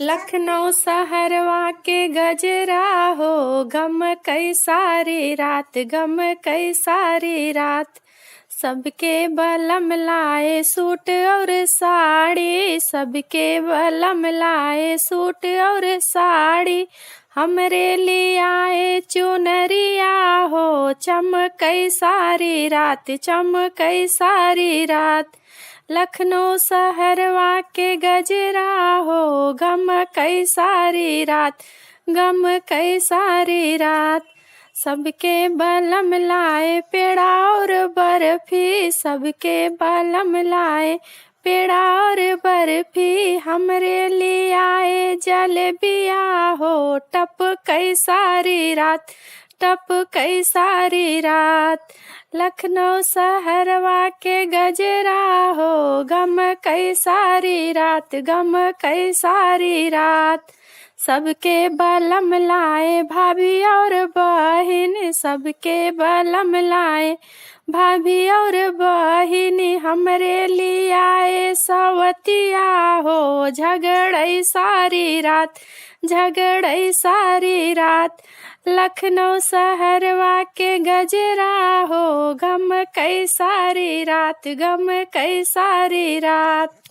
लखनऊ शहरवा के गजरा हो, गम कई सारी रात, गम कई सारी रात। सबके बलम लाए सूट और साड़ी, सबके बलम लाए सूट और साड़ी। हमरे लिए आए चुनरिया हो, चमकई सारी रात, चमकई सारी रात। लखनऊ शहरवा के गजरा हो, गम कई सारी रात, गम कई सारी रात। सबके बलम लाए पेड़ा और बर्फी, सबके बलम लाए पेड़ा और बर्फी। हमरे लिए आए जलेबिया हो, टप कई सारी रात, टप कई सारी रात। लखनऊ शहरवा के गजरा हो, गम कई सारी रात, गम कई सारी रात। सबके बलम लाए भाभी और बहिन, सबके बलम लाए भाभी और बहिन। हमरे लिए आए सवतिया हो, झगड़ई सारी रात, झगड़ई सारी रात। लखनऊ शहरवा के गजरा हो, गम कई सारी रात, गम कई सारी रात।